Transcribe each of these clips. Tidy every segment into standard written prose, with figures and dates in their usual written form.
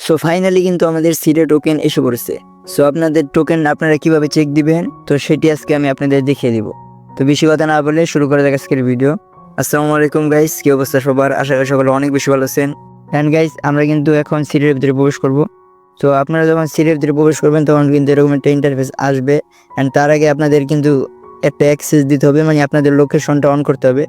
So finally কিন্তু আমাদের সিডে token এসে পড়েছে। সো আপনাদের টোকেন আপনারা কিভাবে চেক দিবেন তো সেটি আজকে আমি আপনাদের দেখিয়ে দিব। তো বেশি কথা না বলে শুরু করা যাক আজকের ভিডিও। আসসালামু আলাইকুম গাইস, কি অবস্থা সবার? আশা করি সকলে অনেক বেশি ভালো আছেন। অ্যান্ড গাইস আমরা কিন্তু এখন সিডের ভিতরে প্রবেশ করব। তো আপনারা যখন সিডের ভিতরে প্রবেশ করবেন তখন কিন্তু এরকম একটা ইন্টারফেস আসবে। অ্যান্ড তার আগে আপনাদের কিন্তু একটা অ্যাক্সেস দিতে হবে, মানে আপনাদের লোকেশনটা অন করতে হবে।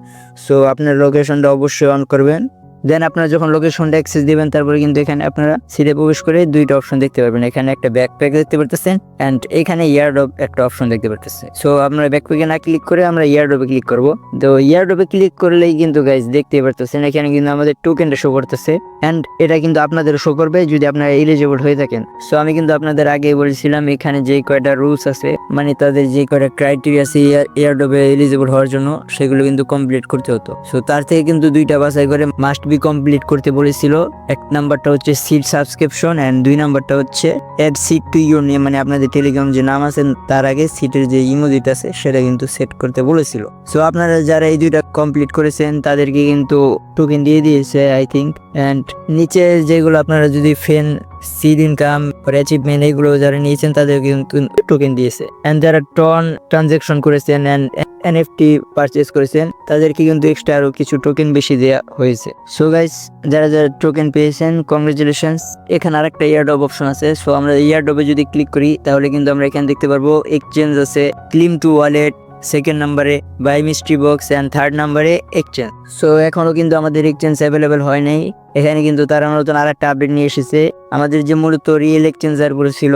সো আপনার লোকেশনটা অবশ্যই অন করবেন। দেন আপনারা যখন লোকেশনটা অ্যাক্সেস দিবেন তারপরে কিন্তু এখানে আপনারা সিটে প্রবেশ করে দুইটা অপশন দেখতে পারবেন। এখানে একটা ব্যাকপ্যাক দেখতে পারতেছেন অ্যান্ড এখানে ইয়ারড্রপ একটা অপশন দেখতে পারতেছেন। সো আপনারা ব্যাকপ্যাকে না ক্লিক করে আমরা ইয়ারড্রপে ক্লিক করব। তো ইয়ারড্রপে ক্লিক করলেই কিন্তু গাইজ দেখতে পারতেছেন এখানে কিন্তু আমাদের টোকেনটা শো করতেছে অ্যান্ড এটা কিন্তু আপনাদের শো করবে যদি আপনারা এলিজিবল হয়ে থাকেন। সো আমি কিন্তু আপনাদের আগেই বলেছিলাম এখানে যে কয়টা রুলস আছে, মানে তাদের যে কয়টা ক্রাইটেরিয়া আছে ইয়ারড্রপে এলিজিবল হওয়ার জন্য, সেগুলো কিন্তু কমপ্লিট করতে হতো। সো তার থেকে কিন্তু দুইটা বাছাই করে মাস্ট বি কমপ্লিট করতে বলেছিল। এক নাম্বারটা হচ্ছে সিট সাবস্ক্রিপশন অ্যান্ড দুই নাম্বারটা হচ্ছে add seat to your name, মানে আপনাদের টেলিগ্রাম যে নাম আছে তার আগে সিটের যে ইমোজিটা আছে সেটা কিন্তু সেট করতে বলেছিল। সো আপনারা যারা এই দুইটা কমপ্লিট করেছেন তাদেরকে কিন্তু টোকেন দিয়ে দিয়েছে আই থিঙ্ক। অ্যান্ড নিচে যেগুলো আপনারা যদি ফেন সিড ইনকাম অ্যাচিভমেন্ট এগুলো যারা নিয়েছেন তাদেরকে কিন্তু টোকেন দিয়েছে। অ্যান্ড যারা ট্রানজাকশন করেছেন অ্যান্ড এনএফটি পারচেজ করেছেন তাদেরকে কিন্তু এক্সট্রা আরো কিছু টোকেন বেশি দেওয়া হয়েছে। সো গাইস যারা যারা টোকেন পেয়েছেন কংগ্রেচুলেশনস। এখানে আরেকটা ইয়ারড্রপ অপশন আছে। সো আমরা ইয়ারড্রপে যদি ক্লিক করি তাহলে কিন্তু আমরা এখানে দেখতে পারবো এক্সচেঞ্জ আছে, ক্লিম টু ওয়ালেট, সেকেন্ড নাম্বারে buy mystery box and third নাম্বারে এক্সচেঞ্জ। সো এখনো কিন্তু আমাদের এক্সচেঞ্জ অ্যাভেলেবেল হয় নাই। এখানে কিন্তু তারা নতুন আর একটা আপডেট নিয়ে এসেছে। আমাদের যে মূলত রিয়েল এক্সচেঞ্জার গুলো ছিল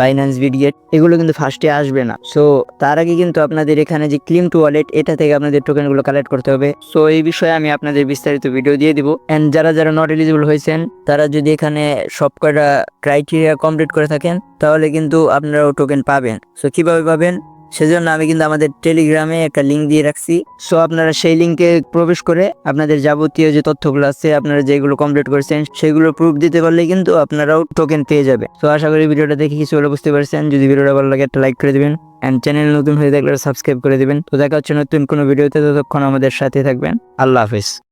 বাইন্যান্স, বিটগেট, এগুলো কিন্তু ফার্স্টে আসবে না। সো তার আগে কিন্তু আপনাদের এখানে যে ক্লিম টু ওয়ালেট এটা থেকে আপনাদের টোকেন গুলো কালেক্ট করতে হবে। সো এই বিষয়ে আমি আপনাদের বিস্তারিত ভিডিও দিয়ে দিব। এন্ড যারা যারা নট এলিজিবল হয়েছেন তারা যদি এখানে সব কয়টা ক্রাইটেরিয়া কমপ্লিট করে থাকেন তাহলে কিন্তু আপনারাও টোকেন পাবেন। সো কিভাবে পাবেন সেজন্য আমি কিন্তু আমাদের টেলিগ্রামে একটা লিঙ্ক দিয়ে রাখছি। সো আপনারা সেই লিঙ্কে প্রবেশ করে আপনাদের যাবতীয় যে তথ্যগুলো আছে আপনারা যেগুলো কমপ্লিট করেছেন সেগুলো প্রুফ দিতে পারলে কিন্তু আপনারাও টোকেন পেয়ে যাবে। তো আশা করি ভিডিওটা দেখে কিছু হলে বুঝতে পারছেন। যদি ভিডিওটা ভালো লাগে একটা লাইক করে দিবেন অ্যান্ড চ্যানেল নতুন হয়ে থাকলে সাবস্ক্রাইব করে দিবেন। তো দেখা হচ্ছে নতুন কোনো ভিডিওতে, ততক্ষণ আমাদের সাথে থাকবেন। আল্লাহ হাফেজ।